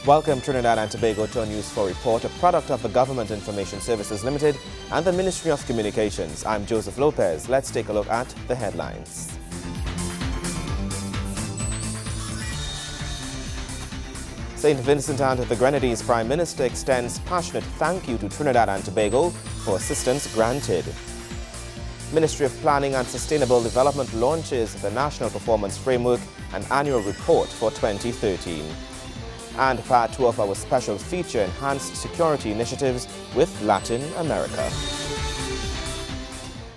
Welcome Trinidad and Tobago to News 4 Report, a product of the Government Information Services Limited and the Ministry of Communications. I'm Joseph Lopez. Let's take a look at the headlines. St. Vincent and the Grenadines Prime Minister extends passionate thank you to Trinidad and Tobago for assistance granted. Ministry of Planning and Sustainable Development launches the National Performance Framework and Annual Report for 2013. And part 2 of our special feature, Enhanced Security Initiatives with Latin America.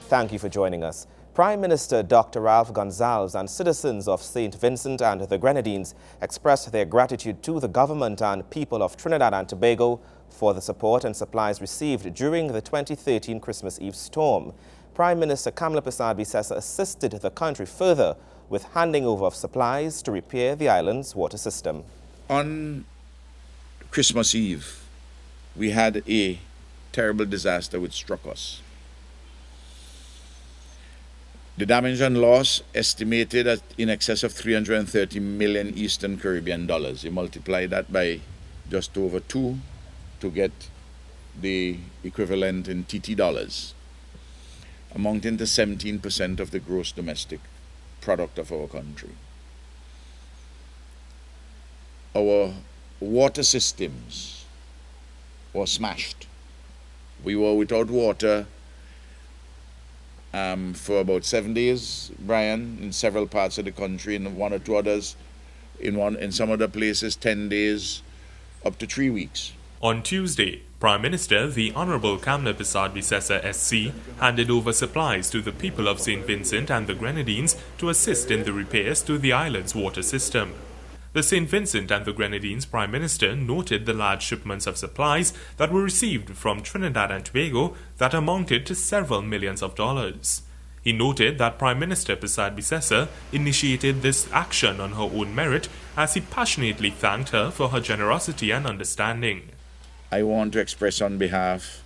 Thank you for joining us. Prime Minister Dr. Ralph Gonsalves and citizens of St. Vincent and the Grenadines expressed their gratitude to the government and people of Trinidad and Tobago for the support and supplies received during the 2013 Christmas Eve storm. Prime Minister Kamla Persad-Bissessor assisted the country further with handing over of supplies to repair the island's water system. On Christmas Eve, we had a terrible disaster which struck us. The damage and loss estimated at in excess of 330 million Eastern Caribbean dollars. You multiply that by just over 2 to get the equivalent in TT dollars, amounting to 17% of the gross domestic product of our country. Our water systems were smashed. We were without water for about 7 days, Brian, in several parts of the country, in one or two others, in some other places, 10 days, up to 3 weeks. On Tuesday, Prime Minister the Honourable Kamla Persad-Bissessor SC handed over supplies to the people of St. Vincent and the Grenadines to assist in the repairs to the island's water system. The St. Vincent and the Grenadines Prime Minister noted the large shipments of supplies that were received from Trinidad and Tobago that amounted to several millions of dollars. He noted that Prime Minister Persad-Bissessor initiated this action on her own merit as he passionately thanked her for her generosity and understanding. I want to express on behalf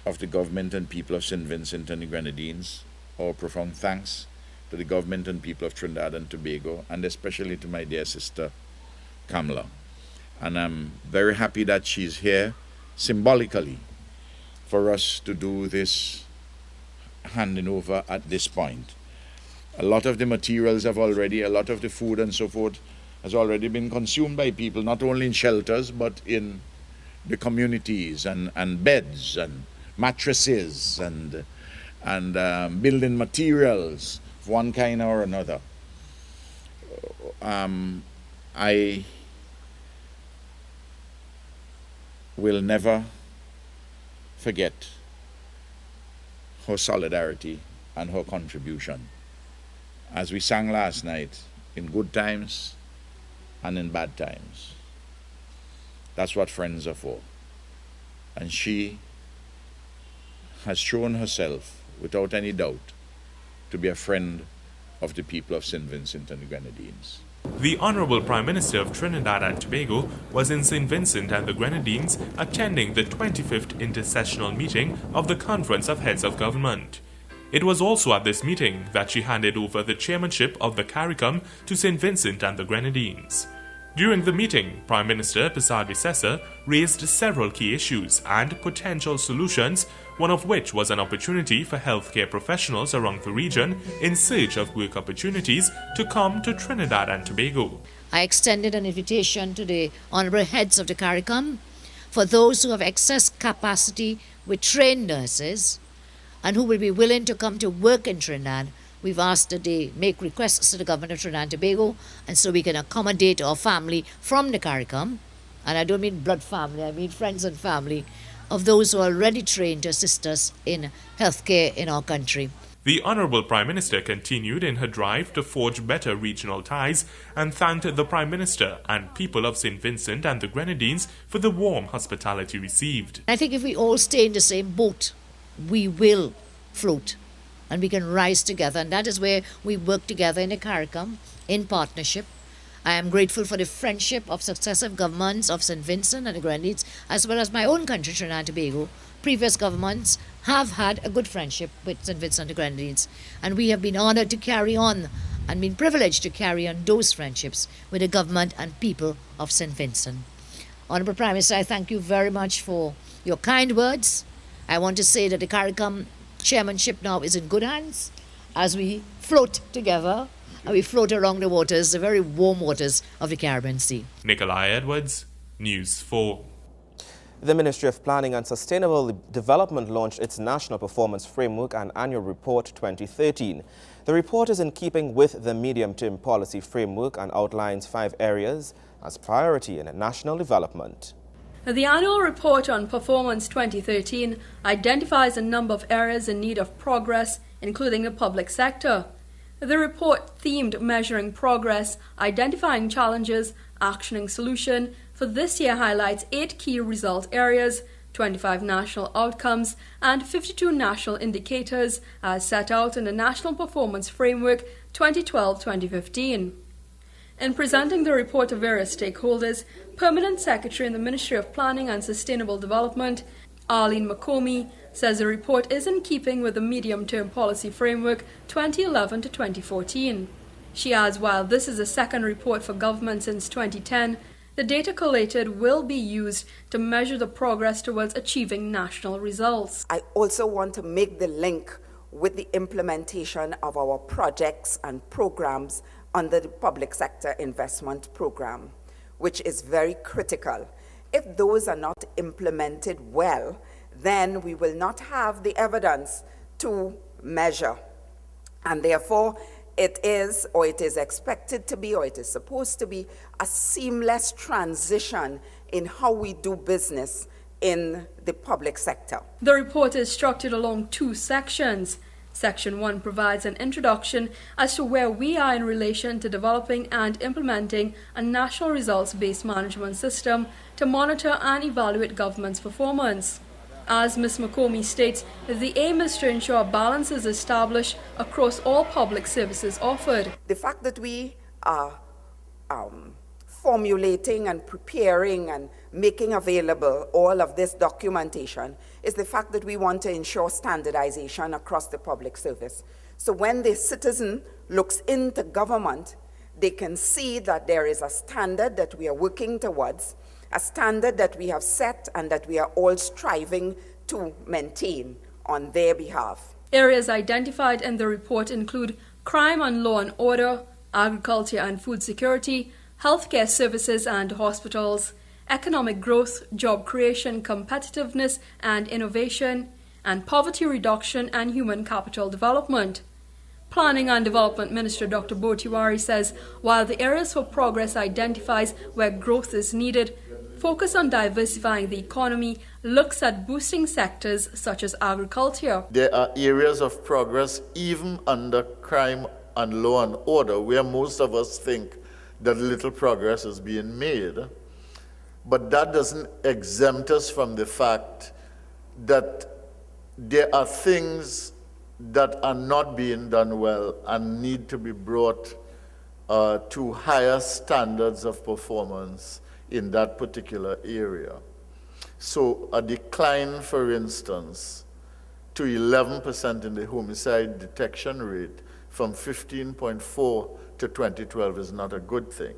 of the government and people of St. Vincent and the Grenadines our profound thanks to the government and people of Trinidad and Tobago, and especially to my dear sister Kamla. And I'm very happy that she's here symbolically for us to do this handing over at this point. A lot of the materials a lot of the food and so forth has already been consumed by people, not only in shelters, but in the communities, and beds and mattresses and building materials of one kind or another. I will never forget her solidarity and her contribution. As we sang last night, in good times and in bad times. That's what friends are for. And she has shown herself, without any doubt, to be a friend of the people of St. Vincent and the Grenadines. The Honourable Prime Minister of Trinidad and Tobago was in St. Vincent and the Grenadines attending the 25th intersessional meeting of the Conference of Heads of Government. It was also at this meeting that she handed over the chairmanship of the CARICOM to St. Vincent and the Grenadines. During the meeting, Prime Minister Persad-Bissessor raised several key issues and potential solutions, one of which was an opportunity for healthcare professionals around the region in search of work opportunities to come to Trinidad and Tobago. I extended an invitation to the Honourable Heads of the CARICOM for those who have excess capacity with trained nurses and who will be willing to come to work in Trinidad. We've asked that they make requests to the government of Trinidad and Tobago, and so we can accommodate our family from the CARICOM, and I don't mean blood family, I mean friends and family, of those who are already trained to assist us in healthcare in our country. The Honourable Prime Minister continued in her drive to forge better regional ties and thanked the Prime Minister and people of St. Vincent and the Grenadines for the warm hospitality received. I think if we all stay in the same boat, we will float. And we can rise together, and that is where we work together in the CARICOM, in partnership. I am grateful for the friendship of successive governments of St. Vincent and the Grenadines, as well as my own country, Trinidad and Tobago. Previous governments have had a good friendship with St. Vincent and the Grenadines, and we have been honoured to carry on and been privileged to carry on those friendships with the government and people of St. Vincent. Honourable Prime Minister, I thank you very much for your kind words. I want to say that the CARICOM chairmanship now is in good hands as we float together and we float along the waters, the very warm waters of the Caribbean Sea. Nikolai Edwards, News 4. The Ministry of Planning and Sustainable Development launched its National Performance Framework and Annual Report 2013. The report is in keeping with the medium-term policy framework and outlines 5 areas as priority in national development. The annual report on performance 2013 identifies a number of areas in need of progress, including the public sector. The report themed measuring progress, identifying challenges, actioning solution for this year highlights 8 key result areas, 25 national outcomes, and 52 national indicators as set out in the National Performance Framework 2012-2015. In presenting the report to various stakeholders, Permanent Secretary in the Ministry of Planning and Sustainable Development, Arlene McCormy, says the report is in keeping with the Medium-Term Policy Framework 2011 to 2014. She adds while this is the second report for government since 2010, the data collated will be used to measure the progress towards achieving national results. I also want to make the link with the implementation of our projects and programs under the Public Sector Investment Program, which is very critical. If those are not implemented well, then we will not have the evidence to measure. And therefore, it is expected to be, or it is supposed to be, a seamless transition in how we do business in the public sector. The report is structured along 2 sections. Section 1 provides an introduction as to where we are in relation to developing and implementing a national results-based management system to monitor and evaluate government's performance. As Ms. McCormy states, the aim is to ensure balance is established across all public services offered. The fact that we are formulating and preparing and making available all of this documentation is the fact that we want to ensure standardization across the public service. So when the citizen looks into government, they can see that there is a standard that we are working towards, a standard that we have set and that we are all striving to maintain on their behalf. Areas identified in the report include crime and law and order, agriculture and food security, healthcare services and hospitals, economic growth, job creation, competitiveness and innovation, and poverty reduction and human capital development. Planning and Development Minister Dr. Botiwari says while the areas for progress identifies where growth is needed, focus on diversifying the economy looks at boosting sectors such as agriculture. There are areas of progress even under crime and law and order where most of us think that little progress is being made. But that doesn't exempt us from the fact that there are things that are not being done well and need to be brought to higher standards of performance in that particular area. So a decline, for instance, to 11% in the homicide detection rate from 15.4 to 2012 is not a good thing.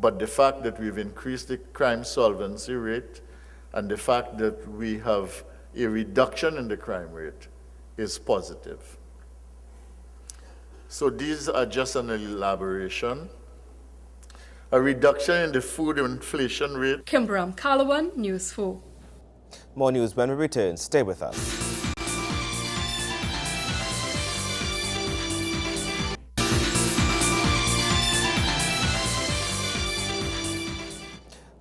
But the fact that we've increased the crime solvency rate and the fact that we have a reduction in the crime rate is positive. So these are just an elaboration. A reduction in the food inflation rate. Kimberam Calawan, News 4. More news when we return. Stay with us.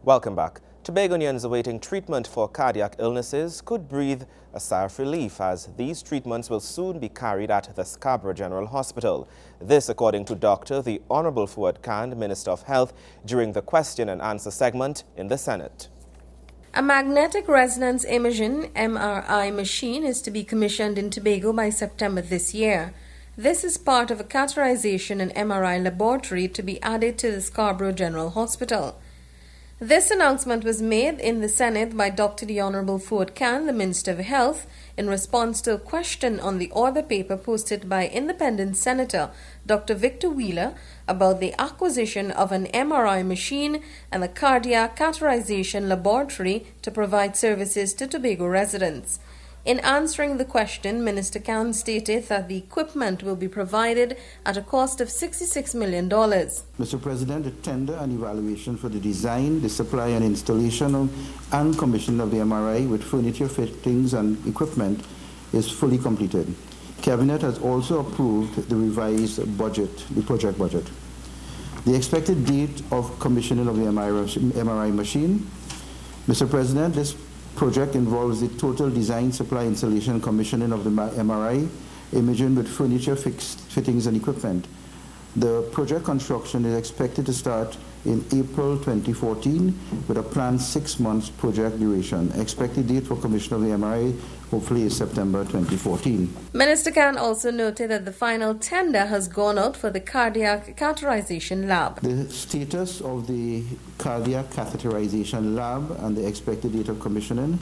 Welcome back. Tobagonians awaiting treatment for cardiac illnesses could breathe a sigh of relief as these treatments will soon be carried at the Scarborough General Hospital. This according to Dr. the Honorable Fuad Khan, Minister of Health, during the question and answer segment in the Senate. A magnetic resonance imaging MRI machine is to be commissioned in Tobago by September this year. This is part of a catheterization and MRI laboratory to be added to the Scarborough General Hospital. This announcement was made in the Senate by Dr. the Honorable Ford Khan, the Minister of Health, in response to a question on the order paper posted by independent Senator Dr. Victor Wheeler about the acquisition of an MRI machine and a cardiac catheterization laboratory to provide services to Tobago residents. In answering the question, Minister Khan stated that the equipment will be provided at a cost of $66 million. Mr. President, the tender and evaluation for the design, the supply and installation and commission of the MRI with furniture, fittings and equipment is fully completed. Cabinet has also approved the revised budget, the project budget. The expected date of commissioning of the MRI machine. Mr. President, this project involves the total design, supply, installation, and commissioning of the MRI, imaging with furniture, fittings, and equipment. The project construction is expected to start in April 2014 with a planned 6 months project duration. Expected date for commission of the MRI hopefully is September 2014. Minister Khan also noted that the final tender has gone out for the cardiac catheterization lab. The status of the cardiac catheterization lab and the expected date of commissioning.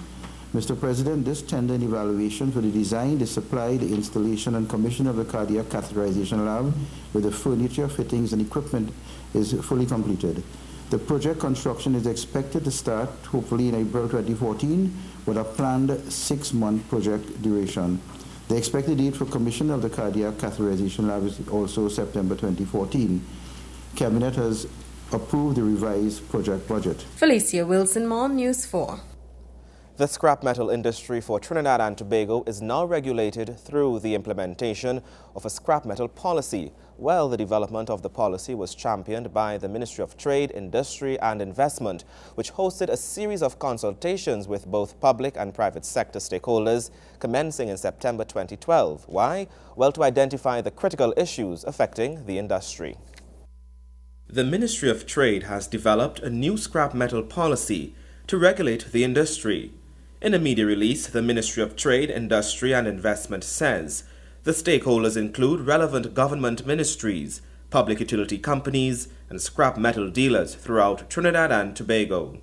Mr. President, this tender and evaluation for the design, the supply, the installation and commission of the cardiac catheterization lab with the furniture, fittings and equipment is fully completed. The project construction is expected to start hopefully in April 2014 with a planned 6-month project duration. The expected date for commission of the cardiac catheterization lab is also September 2014. Cabinet has approved the revised project budget. Felicia Wilson-Moore, News 4. The scrap metal industry for Trinidad and Tobago is now regulated through the implementation of a scrap metal policy. Well, the development of the policy was championed by the Ministry of Trade, Industry and Investment, which hosted a series of consultations with both public and private sector stakeholders commencing in September 2012. Why? Well, to identify the critical issues affecting the industry. The Ministry of Trade has developed a new scrap metal policy to regulate the industry. In a media release, the Ministry of Trade, Industry and Investment says the stakeholders include relevant government ministries, public utility companies, and scrap metal dealers throughout Trinidad and Tobago.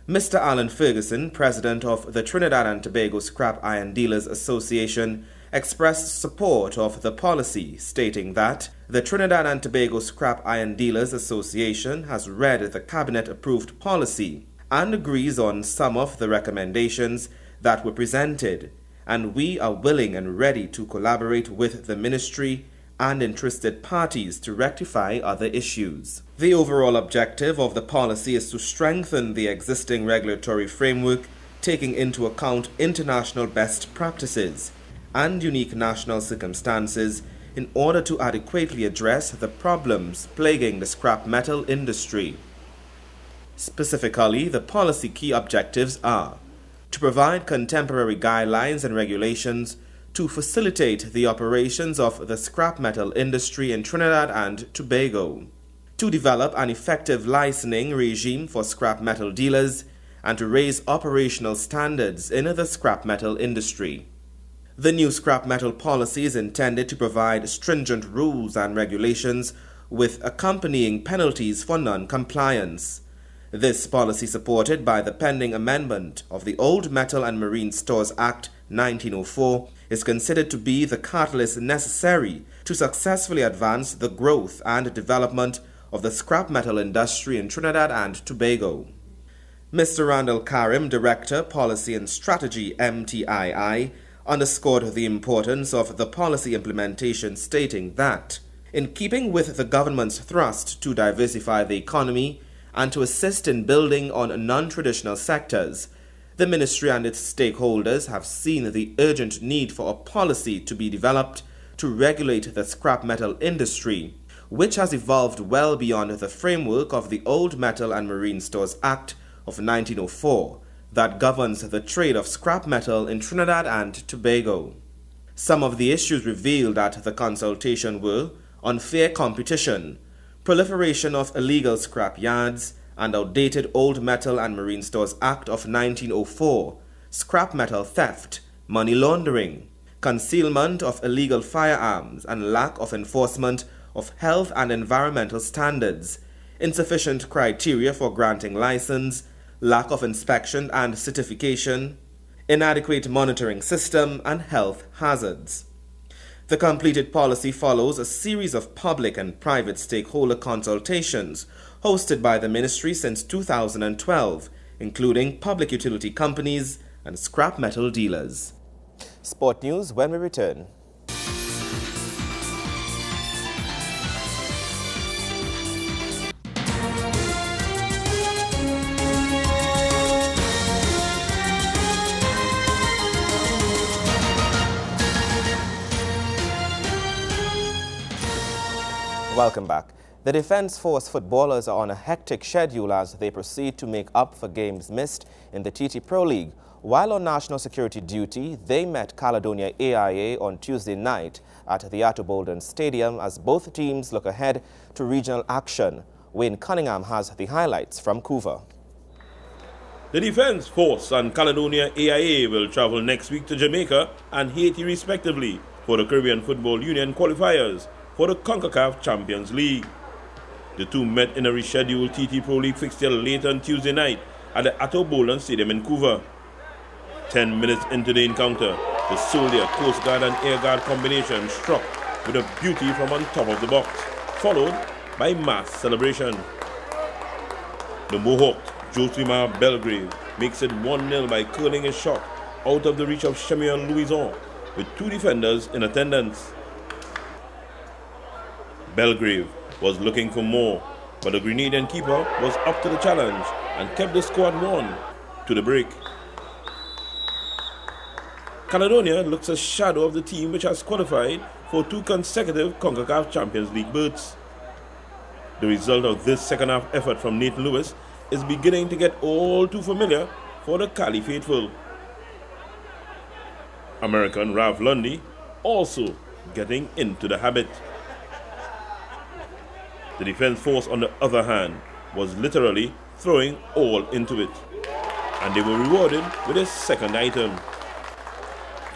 Mr. Alan Ferguson, president of the Trinidad and Tobago Scrap Iron Dealers Association, expressed support of the policy, stating that the Trinidad and Tobago Scrap Iron Dealers Association has read the cabinet-approved policy and agrees on some of the recommendations that were presented, and we are willing and ready to collaborate with the ministry and interested parties to rectify other issues. The overall objective of the policy is to strengthen the existing regulatory framework, taking into account international best practices and unique national circumstances in order to adequately address the problems plaguing the scrap metal industry. Specifically, the policy key objectives are to provide contemporary guidelines and regulations to facilitate the operations of the scrap metal industry in Trinidad and Tobago, to develop an effective licensing regime for scrap metal dealers, and to raise operational standards in the scrap metal industry. The new scrap metal policy is intended to provide stringent rules and regulations with accompanying penalties for non-compliance. This policy, supported by the pending amendment of the Old Metal and Marine Stores Act 1904, is considered to be the catalyst necessary to successfully advance the growth and development of the scrap metal industry in Trinidad and Tobago. Mr. Randall Karim, Director, Policy and Strategy, MTII, underscored the importance of the policy implementation, stating that, in keeping with the government's thrust to diversify the economy and to assist in building on non-traditional sectors, the ministry and its stakeholders have seen the urgent need for a policy to be developed to regulate the scrap metal industry, which has evolved well beyond the framework of the Old Metal and Marine Stores Act of 1904 that governs the trade of scrap metal in Trinidad and Tobago. Some of the issues revealed at the consultation were unfair competition, proliferation of illegal scrap yards, and outdated Old Metal and Marine Stores Act of 1904, scrap metal theft, money laundering, concealment of illegal firearms, and lack of enforcement of health and environmental standards, insufficient criteria for granting license, lack of inspection and certification, inadequate monitoring system, and health hazards. The completed policy follows a series of public and private stakeholder consultations hosted by the ministry since 2012, including public utility companies and scrap metal dealers. Sport news when we return. Welcome back. The Defence Force footballers are on a hectic schedule as they proceed to make up for games missed in the TT Pro League. While on national security duty, they met Caledonia AIA on Tuesday night at the Atto Bolden Stadium as both teams look ahead to regional action. Wayne Cunningham has the highlights from Couva. The Defence Force and Caledonia AIA will travel next week to Jamaica and Haiti respectively for the Caribbean Football Union qualifiers for the CONCACAF Champions League. The two met in a rescheduled TT Pro League fixture late on Tuesday night at the Atto Bolden Stadium in Couva. 10 minutes into the encounter, the Soldier, Coast Guard and Air Guard combination struck with a beauty from on top of the box, followed by mass celebration. The Mohawked Josimar Belgrave makes it 1-0 by curling a shot out of the reach of Chemian Louison with two defenders in attendance. Belgrave was looking for more, but the Grenadian keeper was up to the challenge and kept the score at 1 to the break. Caledonia looks a shadow of the team which has qualified for 2 consecutive CONCACAF Champions League berths. The result of this second half effort from Nathan Lewis is beginning to get all too familiar for the Cali faithful. American Ralph Lundy also getting into the habit. The Defence Force, on the other hand, was literally throwing all into it, and they were rewarded with a second item.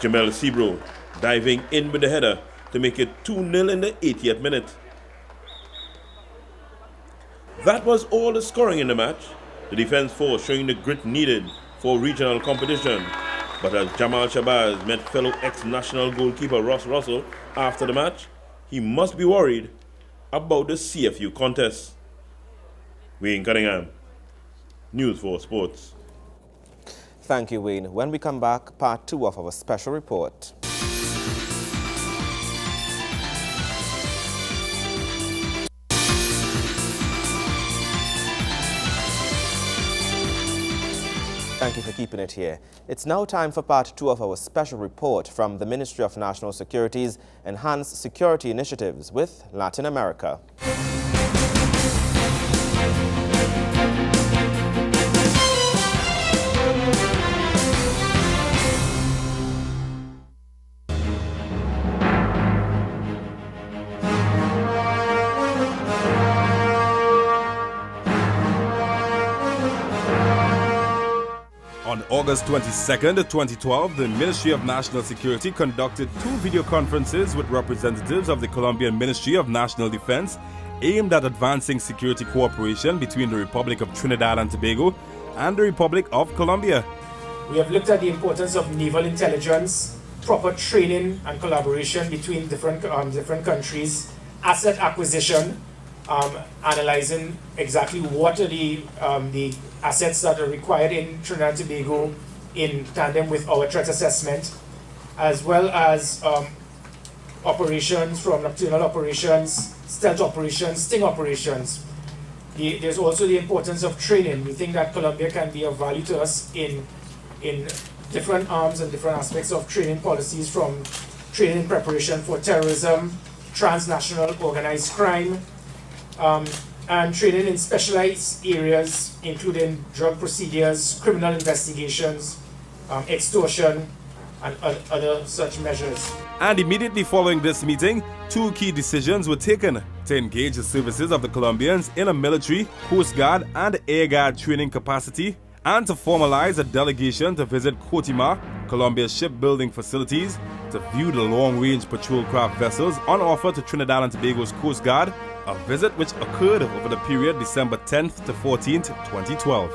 Jamel Sebro diving in with the header to make it 2-0 in the 80th minute. That was all the scoring in the match. The Defence Force showing the grit needed for regional competition. But as Jamal Shabazz met fellow ex-national goalkeeper Ross Russell after the match, he must be worried about the CFU contest. Wayne Cunningham, News 4 Sports. Thank you, Wayne. When we come back, part 2 of our special report. Thank you for keeping it here. It's now time for part 2 of our special report from the Ministry of National Security's Enhanced Security Initiatives with Latin America. On August 22nd, 2012, the Ministry of National Security conducted 2 video conferences with representatives of the Colombian Ministry of National Defense aimed at advancing security cooperation between the Republic of Trinidad and Tobago and the Republic of Colombia. We have looked at the importance of naval intelligence, proper training and collaboration between different countries, asset acquisition, analyzing exactly what are the assets that are required in Trinidad and Tobago in tandem with our threat assessment, as well as operations from nocturnal operations, stealth operations, sting operations. There's also the importance of training. We think that Colombia can be of value to us in different arms and different aspects of training policies, from training preparation for terrorism, transnational organized crime, and training in specialized areas including drug procedures, criminal investigations, extortion, and other such measures. And immediately following this meeting, 2 key decisions were taken to engage the services of the Colombians in a military, Coast Guard, and Air Guard training capacity, and to formalize a delegation to visit Cotima, Colombia's shipbuilding facilities, to view the long-range patrol craft vessels on offer to Trinidad and Tobago's Coast Guard a visit which occurred over the period December 10th to 14th, 2012.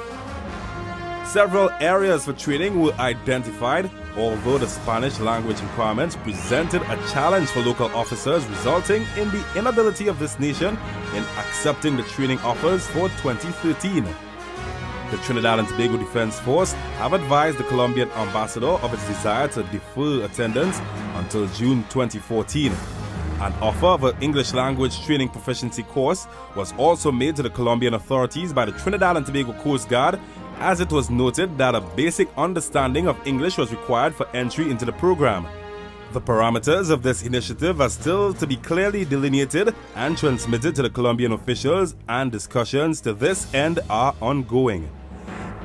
Several areas for training were identified, although the Spanish language requirements presented a challenge for local officers, resulting in the inability of this nation in accepting the training offers for 2013. The Trinidad and Tobago Defense Force have advised the Colombian ambassador of its desire to defer attendance until June 2014. An offer of an English language training proficiency course was also made to the Colombian authorities by the Trinidad and Tobago Coast Guard, as it was noted that a basic understanding of English was required for entry into the program. The parameters of this initiative are still to be clearly delineated and transmitted to the Colombian officials, and discussions to this end are ongoing.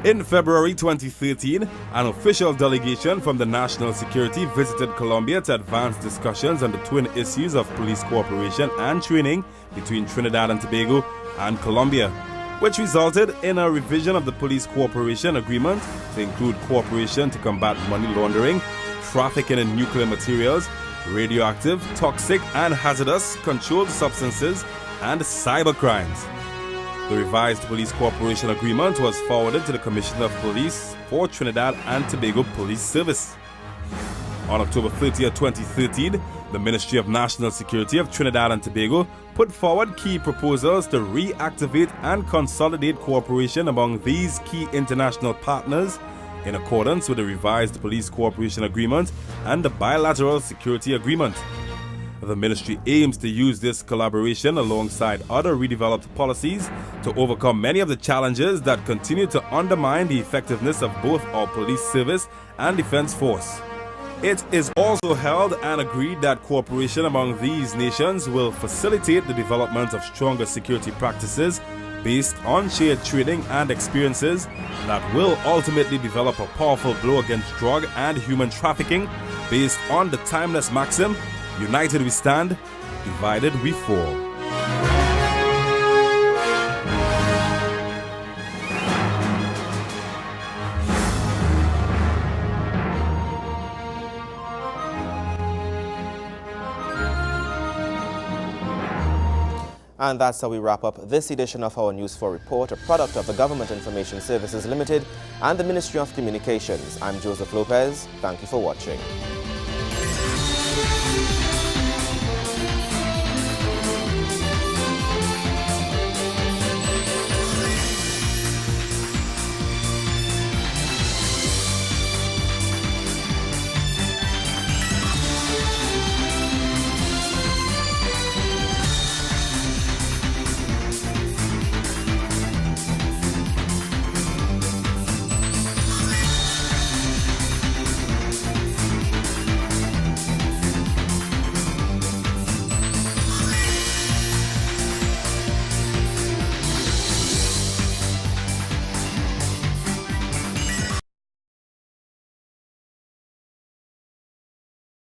In February 2013, an official delegation from the National Security visited Colombia to advance discussions on the twin issues of police cooperation and training between Trinidad and Tobago and Colombia, which resulted in a revision of the police cooperation agreement to include cooperation to combat money laundering, trafficking in nuclear materials, radioactive, toxic, and hazardous controlled substances, and cyber crimes. The revised police cooperation agreement was forwarded to the Commissioner of Police for Trinidad and Tobago Police Service. On October 30, 2013, the Ministry of National Security of Trinidad and Tobago put forward key proposals to reactivate and consolidate cooperation among these key international partners in accordance with the revised police cooperation agreement and the bilateral security agreement. The ministry aims to use this collaboration alongside other redeveloped policies to overcome many of the challenges that continue to undermine the effectiveness of both our police service and defense force. It is also held and agreed that cooperation among these nations will facilitate the development of stronger security practices based on shared training and experiences that will ultimately develop a powerful blow against drug and human trafficking based on the timeless maxim, united we stand, divided we fall. And that's how we wrap up this edition of our News 4 Report, a product of the Government Information Services Limited and the Ministry of Communications. I'm Joseph Lopez. Thank you for watching.